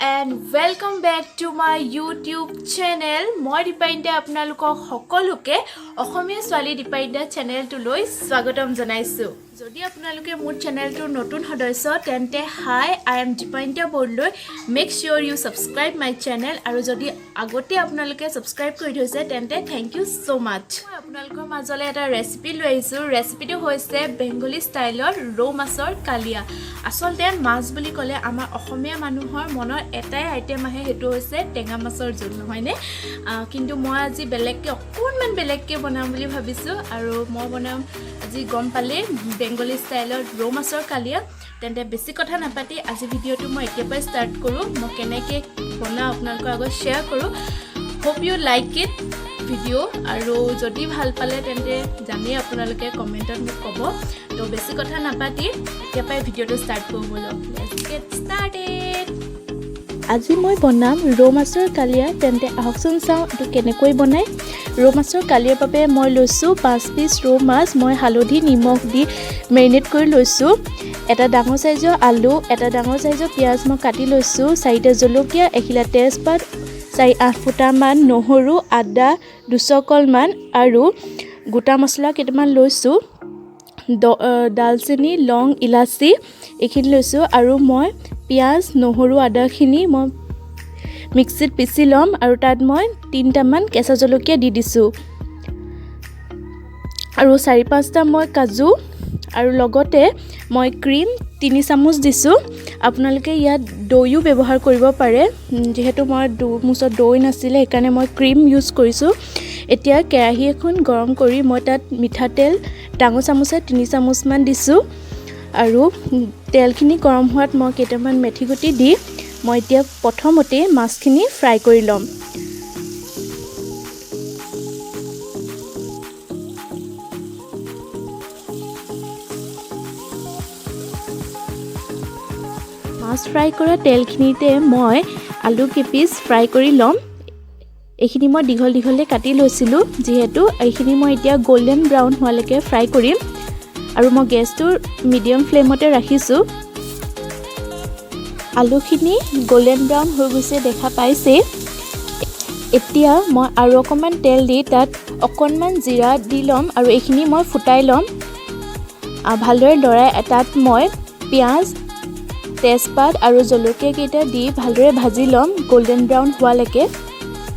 and welcome back to my YouTube channel. মই দীপাইন্দা আপোনালোকক সকলোকে অসমীয়া ছোৱালী দীপাইন্দা চেনেলটোলৈ স্বাগতম জনাইছো। যদি আপোনালোকে মোৰ চেনেলটোৰ নতুন সদস্য তেন্তে hi I am Dipainda Bordoloi make sure you subscribe my channel আৰু যদি আগতে আপোনালোকে সাবস্ক্ৰাইব কৰি থৈছে তেন্তে থ্যাংক ইউ সো মাচ। মই আপোনালোকৰ মাজলৈ এটা ৰেচিপি লৈ আহিছো। ৰেচিপিটো হৈছে বেংগলী ষ্টাইলৰ ৰৌ মাছৰ কালিয়া। আসলতে মাছ বুলি ক'লে আমাৰ অসমীয়া মানুহৰ মনৰ এটাই আইটেম আহে, সেইটো হৈছে টেঙা মাছৰ জোল, নহয়নে? কিন্তু মই আজি বেলেগকৈ অকণমান বেলেগকৈ বনাম বুলি ভাবিছোঁ আৰু মই বনাম আজি গম পালে বেংগলী ষ্টাইলৰ ৰৌ মাছৰ কালিয়া। তেন্তে বেছি কথা নাপাতি আজি ভিডিঅ'টো মই এতিয়াৰ পৰাই ষ্টাৰ্ট কৰোঁ। মই কেনেকৈ বনাওঁ আপোনালোকৰ আগত শ্বেয়াৰ কৰোঁ। Hope you like it video' আৰু যদি ভাল পালে তেন্তে জানেই আপোনালোকে কমেণ্টত মোক ক'ব। তো বেছি কথা নাপাতি এতিয়া পৰাই ভিডিঅ'টো ষ্টাৰ্ট কৰোঁ ব'লক। Let's gate started. আজি মই বনাম ৰৌ মাছৰ কালিয়া। তেন্তে আহকচোন চাওঁ এইটো কেনেকৈ বনায়। ৰৌ মাছৰ কালিয়াৰ বাবে মই লৈছোঁ 5 পিচ ৰৌ মাছ। মই হালধি নিমখ দি মেৰিনেট কৰি লৈছোঁ। এটা ডাঙৰ চাইজৰ আলু, এটা ডাঙৰ চাইজৰ পিঁয়াজ মই কাটি লৈছোঁ। 4টা জলকীয়া, এখিলা তেজপাত, 4-8 ফুটামান নহৰু, আদা 200 কলমান আৰু গোটা মছলা কেইটামান লৈছোঁ। দালচেনি, লং, ইলাচি এইখিনি লৈছোঁ আৰু মই পিঁয়াজ নহৰু আদাখিনি মই মিক্সিত পিচি ল'ম আৰু তাত মই 3টামান কেঁচা জলকীয়া দি দিছোঁ আৰু 4-5টা মই কাজু আৰু লগতে মই ক্ৰীম 3 চামুচ দিছোঁ। আপোনালোকে ইয়াত দৈও ব্যৱহাৰ কৰিব পাৰে, যিহেতু মোৰ ওচৰত দৈ নাছিলে সেইকাৰণে মই ক্ৰীম ইউজ কৰিছোঁ। এতিয়া কেৰাহী এখন গৰম কৰি মই তাত মিঠাতেল ডাঙৰ চামুচে 3 চামুচমান দিছোঁ আৰু তেলখিনি গৰম হোৱাত মই কেইটামান মেথি গুটি দি মই এতিয়া প্ৰথমতে মাছখিনি ফ্ৰাই কৰি ল'ম। মাছ ফ্ৰাই কৰা তেলখিনিতে মই আলু কেইপিচ ফ্ৰাই কৰি ল'ম। এইখিনি মই দীঘল দীঘলকৈ কাটি লৈছিলোঁ, যিহেতু এইখিনি মই এতিয়া গল্ডেন ব্ৰাউন হোৱালৈকে ফ্ৰাই কৰিম আৰু মই গেছটো মিডিয়াম ফ্লেমতে ৰাখিছোঁ। আলুখিনি গল্ডেন ব্ৰাউন হৈ গৈছে দেখা পাইছে। এতিয়া মই আৰু অকণমান তেল দি তাত অকণমান জিৰা দি ল'ম আৰু এইখিনি মই ফুটাই ল'ম। ভালদৰে লৰাই তাত মই পিঁয়াজ, তেজপাত আৰু জলকীয়াকেইটা দি ভালদৰে ভাজি ল'ম গল্ডেন ব্ৰাউন হোৱালৈকে।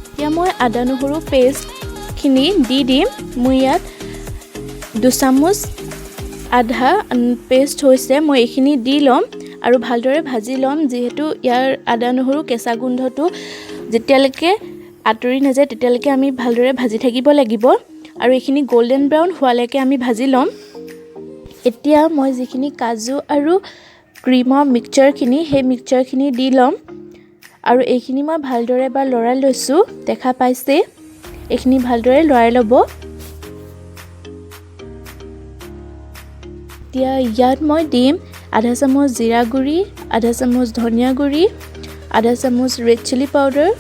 এতিয়া মই আদা নহৰু পেষ্টখিনি দি দিম। মোৰ ইয়াত 2 চামুচ আধা পেষ্ট হৈছে, মই এইখিনি দি ল'ম আৰু ভালদৰে ভাজি ল'ম, যিহেতু ইয়াৰ আদা নহৰু কেঁচা গোন্ধটো যেতিয়ালৈকে আঁতৰি নাযায় তেতিয়ালৈকে আমি ভালদৰে ভাজি থাকিব লাগিব আৰু এইখিনি গল্ডেন ব্ৰাউন হোৱালৈকে আমি ভাজি ল'ম। এতিয়া মই যিখিনি কাজু আৰু ক্ৰীমৰ মিক্সচাৰখিনি সেই মিক্সচাৰখিনি দি ল'ম আৰু এইখিনি মই ভালদৰে এবাৰ লৰাই লৈছোঁ দেখা পাইছে। এইখিনি ভালদৰে লৰাই ল'ব। এতিয়া ইয়াত মই দিম আধা চামুচ জিৰা গুড়ি, আধা চামুচ ধনিয়া গুড়ি, আধা চামুচ ৰেড চিলি পাউডাৰ,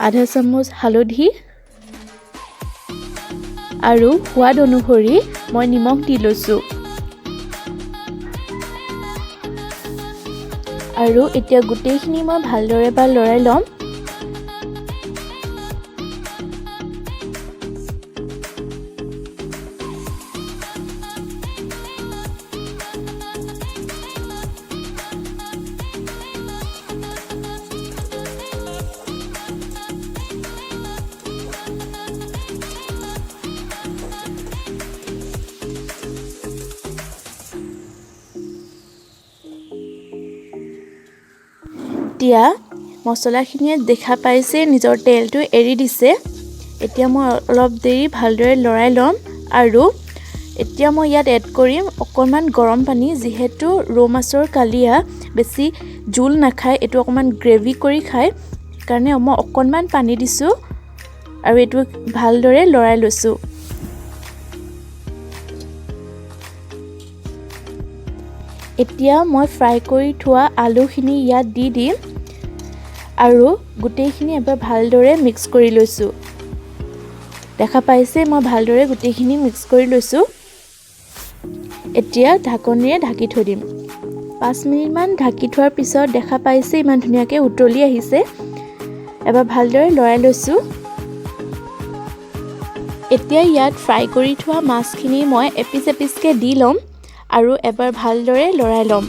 আধা চামুচ হালধি আৰু সোৱাদ অনুসৰি মই নিমখ দি লৈছোঁ। আৰু এতিয়া গোটেইখিনি মই ভালদৰে এবাৰ লৰাই ল'ম। এতিয়া মছলাখিনিয়ে দেখা পাইছে নিজৰ তেলটো এৰি দিছে। এতিয়া মই অলপ দেৰি ভালদৰে লৰাই ল'ম আৰু এতিয়া মই ইয়াত এড কৰিম অকণমান গৰম পানী, যিহেতু ৰৌ মাছৰ কালিয়া বেছি জোল নাখায়, এইটো অকণমান গ্ৰেভি কৰি খায়, সেইকাৰণে মই অকণমান পানী দিছোঁ আৰু এইটো ভালদৰে লৰাই লৈছোঁ। এতিয়া মই ফ্ৰাই কৰি থোৱা আলুখিনি ইয়াত দি দিম আৰু গোটেইখিনি এবাৰ ভালদৰে মিক্স কৰি লৈছোঁ। দেখা পাইছে মই ভালদৰে গোটেইখিনি মিক্স কৰি লৈছোঁ। এতিয়া ঢাকনিৰে ঢাকি থৈ দিম। 5 মিনিটমান ঢাকি থোৱাৰ পিছত দেখা পাইছে ইমান ধুনীয়াকৈ উতলি আহিছে। এবাৰ ভালদৰে লৰাই লৈছোঁ। এতিয়া ইয়াত ফ্ৰাই কৰি থোৱা মাছখিনি মই এপিচ এপিচকৈ দি ল'ম আৰু এবাৰ ভালদৰে লৰাই ল'ম।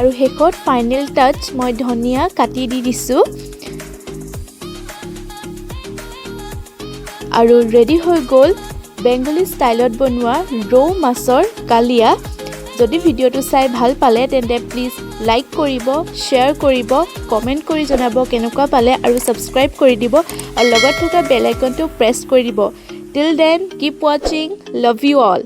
আৰু শেষত ফাইনেল টাচ মই ধনিয়া কাটি দি দিছোঁ। আৰু ৰেডি হৈ গ'ল বেংগলী ষ্টাইলত বনোৱা ৰৌ মাছৰ কালিয়া। যদি ভিডিঅ'টো চাই ভাল পালে তেন্তে প্লিজ লাইক কৰিব, শ্বেয়াৰ কৰিব, কমেণ্ট কৰি জনাব কেনেকুৱা পালে আৰু ছাবস্ক্ৰাইব কৰি দিব আৰু লগত থকা বেল আইকনটো প্ৰেছ কৰি দিব। টিল দেন কিপ ৱাচিং, লাভ ইউ অল।